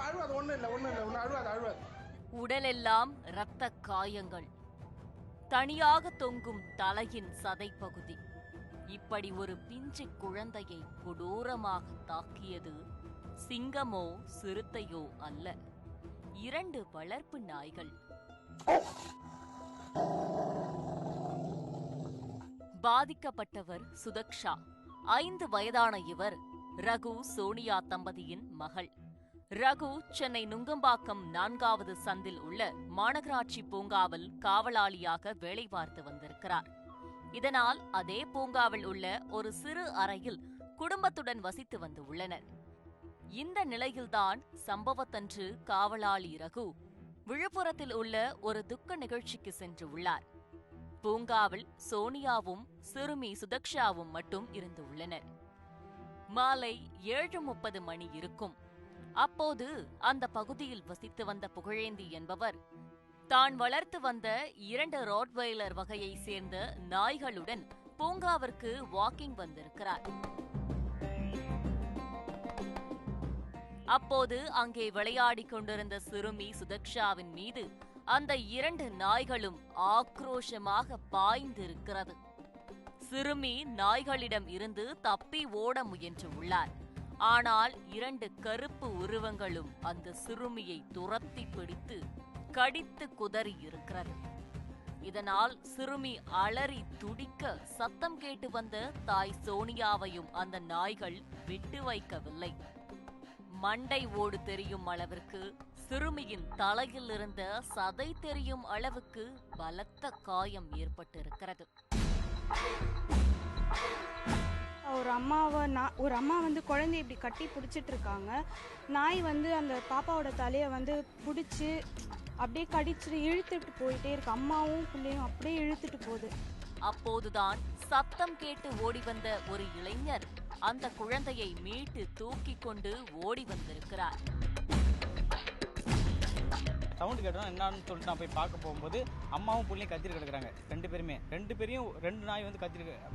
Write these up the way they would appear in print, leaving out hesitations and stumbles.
அழுவாது, ஒண்ணு இல்ல ஒண்ணு அழுவாது. உடலெல்லாம் இரத்த காயங்கள், தனியாக தொங்கும் தலையின் சதைப்பகுதி. இப்படி ஒரு பிஞ்சு குழந்தையை கொடூரமாக தாக்கியது சிங்கமோ சிறுத்தையோ அல்ல, 2 வளர்ப்பு நாய்கள். பாதிக்கப்பட்டவர் சுதக்ஷா. 5 வயதான இவர் ரகு சோனியா தம்பதியின் மகள். ரகு சென்னை நுங்கம்பாக்கம் 4வது சந்தில் உள்ள மாநகராட்சி பூங்காவில் காவலாளியாக வேலை பார்த்து வந்திருக்கிறார். இதனால் அதே பூங்காவில் உள்ள ஒரு சிறு அறையில் குடும்பத்துடன் வசித்து வந்து உள்ளனர். இந்த நிலையில்தான் சம்பவத்தன்று காவலாளி ரகு விழுப்புரத்தில் உள்ள ஒரு துக்க நிகழ்ச்சிக்கு சென்று உள்ளார். பூங்காவில் சோனியாவும் சிறுமி சுதக்ஷாவும் மட்டும் இருந்து உள்ளனர். மாலை 7:30 மணி இருக்கும். அப்போது அந்த பகுதியில் வசித்து வந்த புகழேந்தி என்பவர் தான் வளர்த்து வந்த 2 ராட்வைலர் வகையை சேர்ந்த நாய்களுடன் பூங்காவிற்கு வாக்கிங் வந்திருக்கிறார். அப்போது அங்கே விளையாடிக் கொண்டிருந்த சிறுமி சுதக்ஷாவின் மீது அந்த 2 நாய்களும் ஆக்ரோஷமாக பாய்ந்திருக்கிறது. சிறுமி நாய்களிடம் இருந்து தப்பி ஓட முயன்று உள்ளார். ஆனால் 2 கருப்பு உருவங்களும் அந்த சிறுமியை துரத்தி பிடித்து கடித்து குதறி இருக்கிறது. இதனால் சிறுமி அலறி துடிக்க சத்தம் கேட்டு வந்த தாய் சோனியாவையும் அந்த நாய்கள் விட்டு வைக்கவில்லை. மண்டை ஓடு தெரியும் அளவிற்கு, சிறுமியின் தலையில் இருந்த சதை தெரியும் அளவுக்கு பலத்த காயம் ஏற்பட்டிருக்கிறது. ஒரு அம்மா வந்து குழந்தைய இப்படி கட்டி பிடிச்சிட்டு இருக்காங்க. நாய் வந்து அந்த பாப்பாவோட தலையை வந்து பிடிச்சி அப்படியே கடிச்சிட்டு இழுத்துட்டு போயிட்டே இருக்கு. அம்மாவும் பிள்ளையும் அப்படியே இழுத்துட்டு போகுது. அப்போதுதான் சத்தம் கேட்டு ஓடி வந்த ஒரு இளைஞர் அந்த குழந்தையை மீட்டு தூக்கி கொண்டு ஓடி வந்திருக்கிறார். சவுண்டு கேட்டோம் என்னன்னு சொல்லிட்டு நான் போய் பார்க்க போகும்போது அம்மாவும் புள்ளையும் கத்திரி கிடக்குறாங்க. 2 பேரையும் 2 நாய் வந்து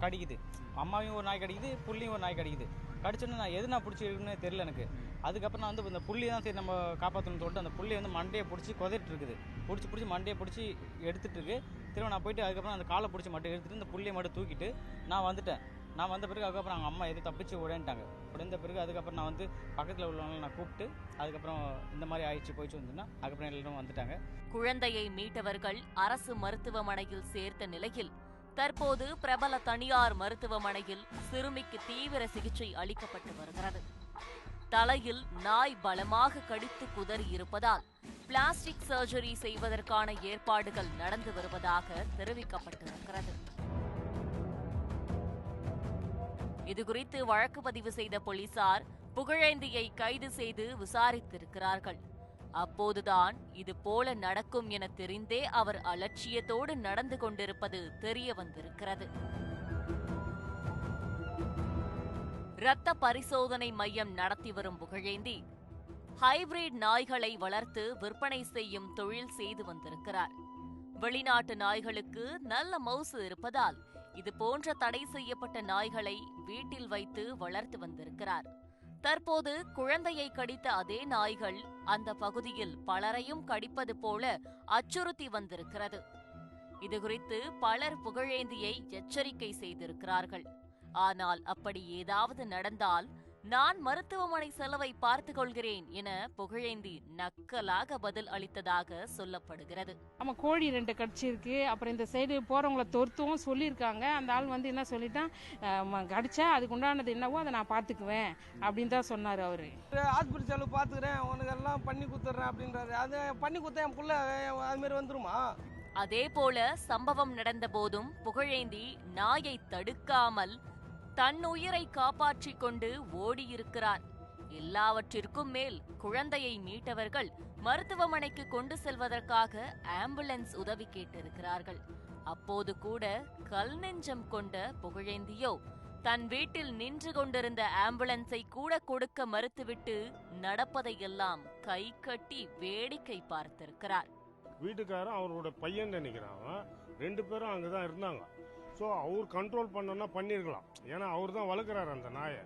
கடிக்குது. அம்மாவையும் ஒரு நாய் கடிக்குது, புள்ளையும் ஒரு நாய் கடிக்குது. கடிச்சோன்னு நான் எது நான் பிடிச்சி இருக்குன்னு தெரியல எனக்கு. அதுக்கப்புறம் நான் வந்து இந்த புள்ளி தான் சரி நம்ம காப்பாற்றணும்னு சொல்லிட்டு அந்த புள்ளையை வந்து மண்டையை பிடிச்சி கொதிட்டு இருக்குது. பிடிச்சி மண்டையை பிடிச்சி எடுத்துட்டு இருக்கு. திரும்ப நான் போயிட்டு அதுக்கப்புறம் அந்த காலை பிடிச்சி மட்டும் எடுத்துட்டு இந்த புள்ளையை மட்டும் தூக்கிட்டு நான் வந்துட்டேன். நான் வந்த பிறகு அதுக்கப்புறம் அவங்க அம்மா எதுவும் தப்பிச்சு உடன்ட்டாங்க. உடந்த பிறகு அதுக்கப்புறம் நான் வந்து பக்கத்தில் உள்ளவங்களை நான் கூப்பிட்டு அதுக்கப்புறம் இந்த மாதிரி ஆயிடுச்சு போயிட்டு வந்துன்னா அதுக்கப்புறம் எல்லாரும் வந்துட்டாங்க. குழந்தையை மீட்டவர்கள் அரசு மருத்துவமனையில் சேர்த்த நிலையில் தற்போது பிரபல தனியார் மருத்துவமனையில் சிறுமிக்கு தீவிர சிகிச்சை அளிக்கப்பட்டு வருகிறது. தலையில் நாய் பலமாக கடித்து குதறி இருப்பதால் பிளாஸ்டிக் சர்ஜரி செய்வதற்கான ஏற்பாடுகள் நடந்து வருவதாக தெரிவிக்கப்பட்டிருக்கிறது. இதுகுறித்து வழக்கு பதிவு செய்த போலீசார் புகழேந்தியை கைது செய்து விசாரித்திருக்கிறார்கள். அப்போதுதான் இது போல நடக்கும் என தெரிந்தே அவர் அலட்சியத்தோடு நடந்து கொண்டிருப்பது தெரிய வந்திருக்கிறது. இரத்த பரிசோதனை மையம் நடத்தி வரும் புகழேந்தி ஹைபிரிட் நாய்களை வளர்த்து விற்பனை செய்யும் தொழில் செய்து வந்திருக்கிறார். வெளிநாட்டு நாய்களுக்கு நல்ல மவுசு இருப்பதால் இது போன்ற தடை செய்யப்பட்ட நாய்களை வீட்டில் வைத்து வளர்த்து வந்திருக்கிறார். தற்போது குழந்தையை கடித்த அதே நாய்கள் அந்த பகுதியில் பலரையும் கடிப்பது போல அச்சுறுத்தி வந்திருக்கிறது. இதுகுறித்து பலர் புகழேந்தியை எச்சரிக்கை செய்திருக்கிறார்கள். ஆனால் அப்படி ஏதாவது நடந்தால் நான் மருத்துவமனை செலவை பார்த்துக் கொள்கிறேன் என புகழேந்தி நக்கலாக பதில் அளித்ததாக சொல்லப்படுகிறது. நம்ம கோழி 2 கடிச்சிருக்கு. அப்புறம் இந்த சைடு போறவங்களை தொருத்தவும் சொல்லியிருக்காங்க. அந்த ஆள் வந்து என்ன சொல்லிட்டான், கடிச்சா அதுக்கு உண்டானது என்னவோ அதை நான் பார்த்துக்குவேன் அப்படின்னு தான் சொன்னார் அவரு. ஹாஸ்பிட்டல் செலவு பார்த்துக்கிறேன், உனக்கு எல்லாம் பண்ணி கொடுத்துட்றேன் அப்படின்றாரு. அது பண்ணி கொடுத்தா என் புள்ள அது மாதிரி வந்துருமா? அதே போல சம்பவம் நடந்த போதும் புகழேந்தி நாயை தடுக்காமல் தன் உயிரை காப்பாற்றிக் கொண்டு ஓடியிருக்கிறார். எல்லாவற்றிற்கும் மேல் குழந்தையை மீட்டவர்கள் மருத்துவமனைக்கு கொண்டு செல்வதற்காக ஆம்புலன்ஸ் உதவி கேட்டிருக்கிறார்கள். அப்போது கூட கல் நெஞ்சம் கொண்ட புகழேந்தியோ தன் வீட்டில் நின்று கொண்டிருந்த ஆம்புலன்ஸை கூட கொடுக்க மறுத்துவிட்டு நடப்பதையெல்லாம் கை கட்டி வேடிக்கை பார்த்திருக்கிறார். வீட்டுக்காரன் அவரோட பையன் நினைக்கிறாங்க. 2 பேரும் அங்கதான் இருந்தாங்க. ஸோ அவர் கண்ட்ரோல் பண்ணனா பண்ணியிருக்கலாம். ஏன்னா அவர் தான் வளர்க்குறாரு அந்த நாயை.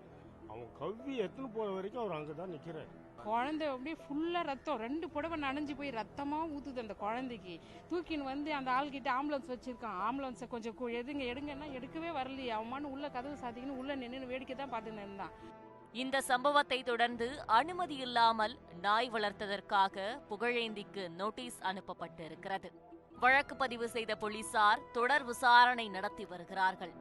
அவங்க கவ்வி எத்தனை போகிற வரைக்கும் அவர் அங்கே தான் நிற்கிறார். குழந்தை அப்படியே ஃபுல்லாக ரத்தம், 2 புடவை நனைஞ்சு போய் ரத்தமாக ஊற்றுது அந்த குழந்தைக்கு. தூக்கின்னு வந்து அந்த ஆள்கிட்ட ஆம்புலன்ஸ் வச்சுருக்கான். ஆம்புலன்ஸை கொஞ்சம் எடுங்கன்னா எடுக்கவே வரலையே. அவமானு உள்ள கதவு சாத்திக்கின்னு உள்ள நின்று வேடிக்கை தான் பார்த்துன்னு இருந்தான். இந்த சம்பவத்தை தொடர்ந்து அனுமதி இல்லாமல் நாய் வளர்த்ததற்காக புகழேந்திக்கு நோட்டீஸ் அனுப்பப்பட்டிருக்கிறது. வழக்கு பதிவு செய்த போலீசார் தொடர் விசாரணை நடத்தி வருகிறார்கள்.